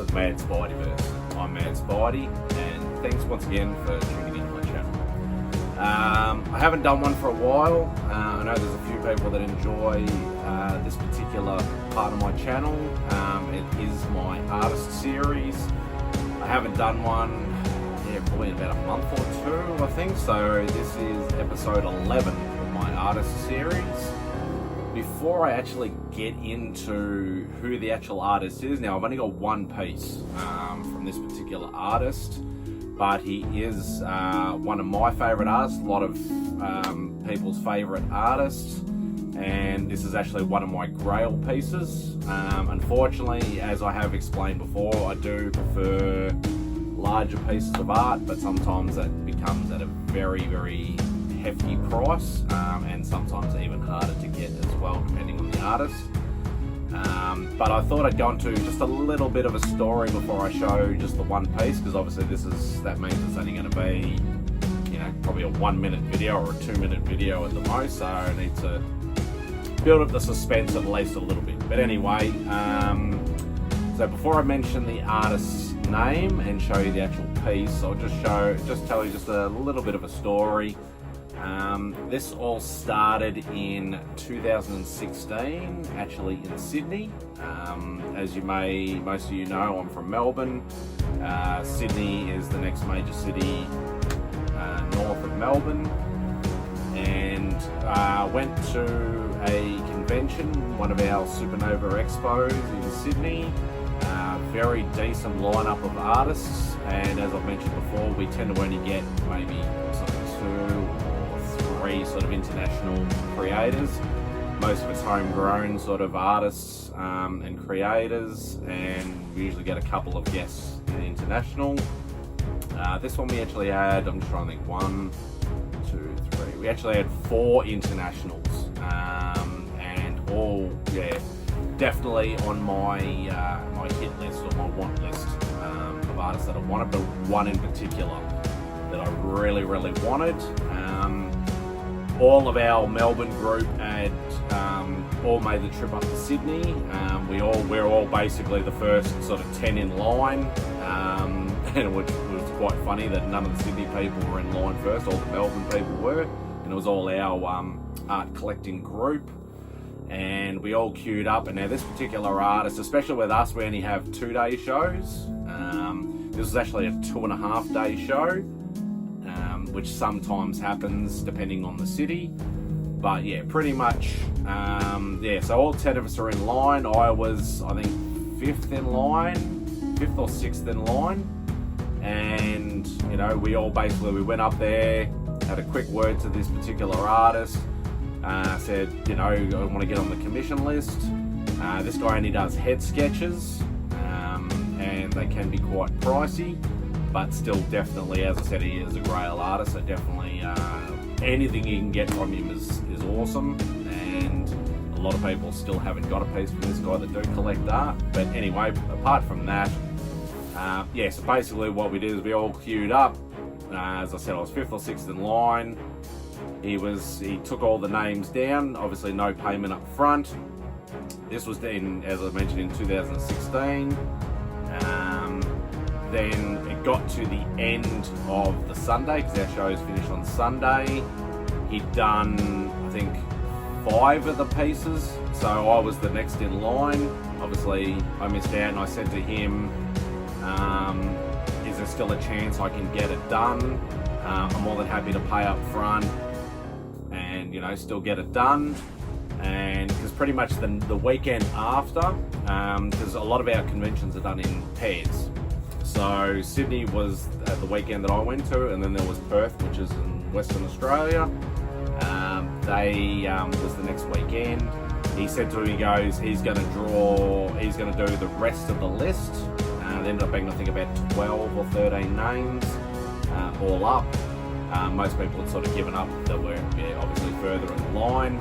is Mad Spideyverse. I'm Mad Spidey, and thanks once again for tuning in to my channel. I haven't done one for a while. I know there's a few people that enjoy this particular part of my channel. It is my artist series. I haven't done one probably in about a month or two, I think. So this is episode 11 of my artist series. Before I actually get into who the actual artist is, now I've only got one piece from this particular artist, but he is one of my favourite artists, a lot of people's favourite artists, and this is actually one of my Grail pieces. Unfortunately, as I have explained before, I do prefer larger pieces of art, but sometimes that becomes at a very, very hefty price, and sometimes even harder to get as well, depending on the artist. But I thought I'd go into just a little bit of a story before I show just the one piece, because obviously that means it's only going to be, probably a 1 minute video or a 2 minute video at the most. So I need to build up the suspense at least a little bit. But anyway, so before I mention the artist's name and show you the actual piece, I'll just tell you just a little bit of a story. This all started in 2016, actually in Sydney. As most of you know, I'm from Melbourne. Sydney is the next major city north of Melbourne, and went to a convention, one of our Supernova Expos in Sydney. Very decent lineup of artists, and as I've mentioned before, we tend to only get maybe sort of 2 or 3 sort of international creators. Most of it's homegrown sort of artists and creators, and we usually get a couple of guests in international. This one we actually had, I'm just trying to think, 1, 2, 3. We actually had 4 internationals, and all, definitely on my hit list or my want list of artists that I wanted, but one in particular that I really, really wanted. All of our Melbourne group had all made the trip up to Sydney. We're all basically the first sort of 10 in line, and which was quite funny that none of the Sydney people were in line first. All the Melbourne people were, and it was all our art collecting group. And we all queued up, and now this particular artist, especially with us, we only have 2-day shows. This was actually a 2.5 day show, which sometimes happens depending on the city. But yeah, pretty much, so all 10 of us are in line. I was, I think, 5th or 6th in line. And, we went up there, had a quick word to this particular artist. Said, I want to get on the commission list. This guy only does head sketches, and they can be quite pricey, but still definitely, as I said, he is a Grail artist, so definitely anything you can get from him is awesome, and a lot of people still haven't got a piece from this guy that do collect art. But anyway, apart from that, so basically what we did is we all queued up. As I said, I was 5th or 6th in line. He took all the names down, obviously no payment up front. This was as I mentioned, in 2016. Then it got to the end of the Sunday, because our shows finished on Sunday. He'd done, I think, 5 of the pieces, so I was the next in line. Obviously, I missed out, and I said to him, is there still a chance I can get it done? I'm more than happy to pay up front and still get it done. And because pretty much the weekend after, because a lot of our conventions are done in pairs. So Sydney was the weekend that I went to, and then there was Perth, which is in Western Australia. They was the next weekend. He said to me, he's going to do the rest of the list. There ended up being, I think, about 12 or 13 names all up. Most people had sort of given up that were obviously further in the line.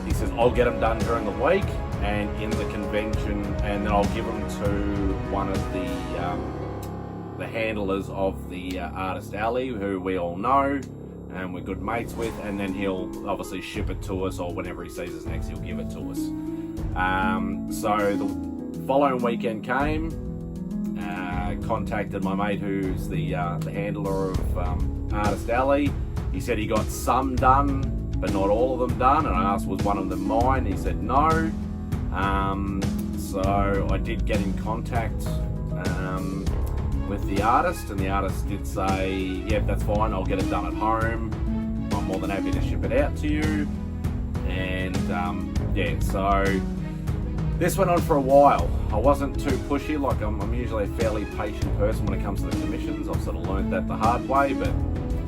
He says, I'll get them done during the week and in the convention, and then I'll give them to one of the handlers of the Artist Alley, who we all know and we're good mates with, and then he'll obviously ship it to us, or whenever he sees us next, he'll give it to us. So the following weekend came, contacted my mate who's the handler of Artist Alley. He said he got some done, but not all of them done, and I asked was one of them mine. He said no. So I did get in contact with the artist, and the artist did say, yeah, that's fine, I'll get it done at home. I'm more than happy to ship it out to you. And yeah, so this went on for a while. I wasn't too pushy, like I'm usually a fairly patient person when it comes to the commissions. I've sort of learned that the hard way, but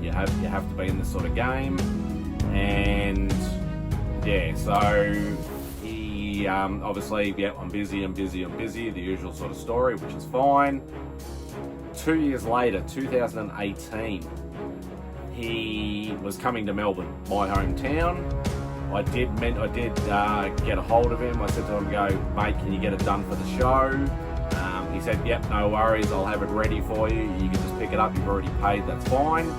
you have to be in this sort of game. And yeah, so he obviously, yeah, I'm busy, the usual sort of story, which is fine. 2 years later, 2018, he was coming to Melbourne, my hometown. I did get a hold of him. I said to him, go, mate, can you get it done for the show? He said, yep, no worries, I'll have it ready for you. You can just pick it up, you've already paid, that's fine.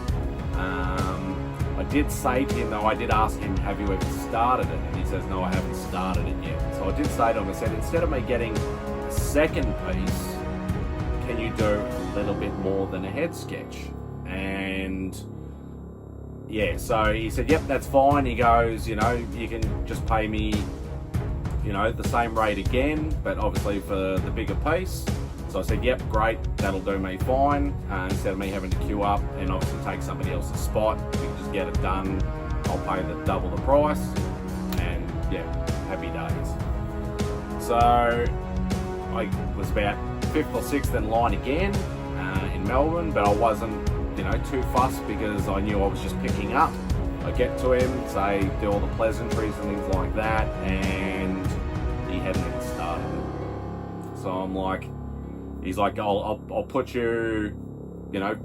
I did say to him, though, I did ask him, have you ever started it? And he says, no, I haven't started it yet. So I did say to him, I said, instead of me getting a second piece, can you do a little bit more than a head sketch? And yeah, so he said, yep, that's fine. He goes, you know, you can just pay me, you know, the same rate again, but obviously for the bigger piece. So I said, yep, great, that'll do me fine. Instead of me having to queue up and obviously take somebody else's spot, we can just get it done. I'll pay double the price, and yeah, happy days. So I was about 5th or 6th in line again in Melbourne, but I wasn't, you know, too fussed because I knew I was just picking up. I get to him, say, do all the pleasantries and things like that, and he hadn't even started it. So I'm like, he's like, I'll put you, you know,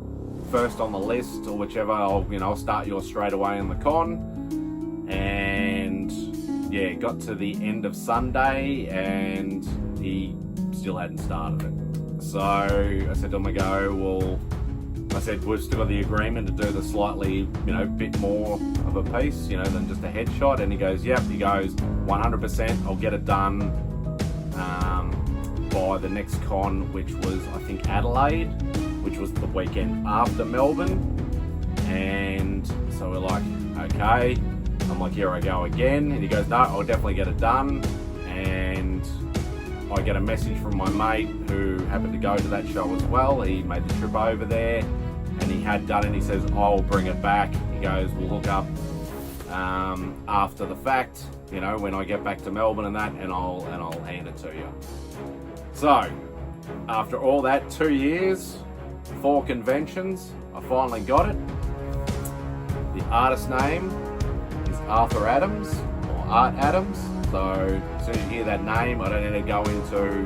first on the list or whichever. I'll start yours straight away in the con. And yeah, got to the end of Sunday and he still hadn't started it. So I said to him, I said, we've still got the agreement to do the slightly, you know, bit more of a piece, you know, than just a headshot. And he goes, yep. He goes, 100%, I'll get it done by the next con, which was, I think, Adelaide, which was the weekend after Melbourne. And so we're like, okay. I'm like, here I go again. And he goes, no, I'll definitely get it done. And I get a message from my mate who happened to go to that show as well. He made the trip over there and he had done it. He says, I'll bring it back. He goes, we'll hook up after the fact, you know, when I get back to Melbourne and that, and I'll hand it to you. So after all that, 2 years, 4 conventions, I finally got it. The artist name is Arthur Adams, or Art Adams. So as soon as you hear that name, I don't need to go into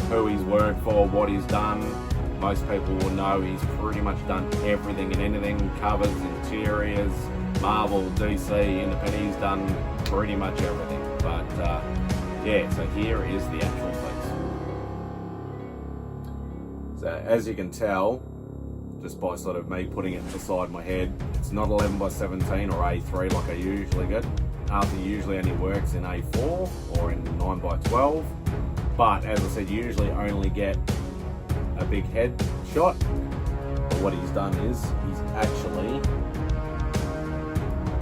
who he's worked for, what he's done. Most people will know he's pretty much done everything and anything, covers, interiors, Marvel, DC, independent. He's done pretty much everything. But yeah, so here is the actual piece. So as you can tell, just by sort of me putting it beside my head, it's not 11x17 or A3 like I usually get. Arthur usually only works in A4 or in 9x12, but as I said, you usually only get a big head shot. But what he's done is he's actually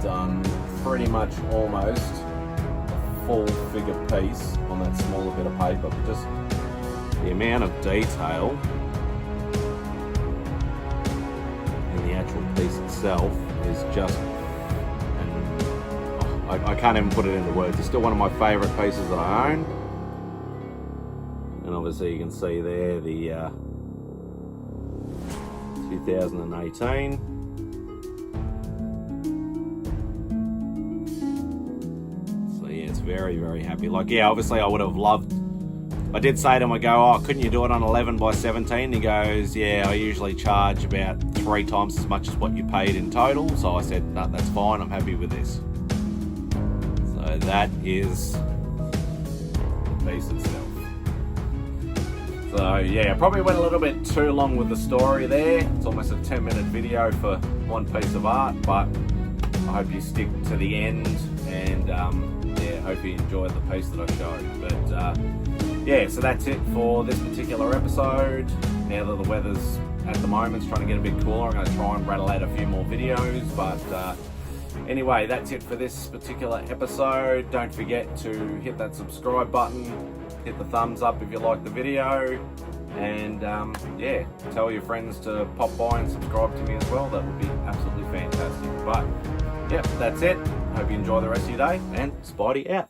done pretty much almost a full figure piece on that smaller bit of paper, but just the amount of detail in the actual piece itself is just, I can't even put it into words. It's still one of my favourite pieces that I own. And obviously you can see there the 2018. So yeah, it's very, very happy. Like, yeah, obviously I would have loved, I did say to him, I go, oh, couldn't you do it on 11x17? He goes, yeah, I usually charge about 3 times as much as what you paid in total. So I said, no, that's fine, I'm happy with this. So that is the piece itself. So yeah, probably went a little bit too long with the story there. It's almost a 10-minute video for one piece of art, but I hope you stick to the end and yeah, hope you enjoyed the piece that I showed. But yeah, so that's it for this particular episode. Now that the weather's at the moment trying to get a bit cooler, I'm going to try and rattle out a few more videos. But anyway, that's it for this particular episode. Don't forget to hit that subscribe button, hit the thumbs up if you like the video, and yeah, tell your friends to pop by and subscribe to me as well. That would be absolutely fantastic. But yeah, that's it. Hope you enjoy the rest of your day, and Spidey out.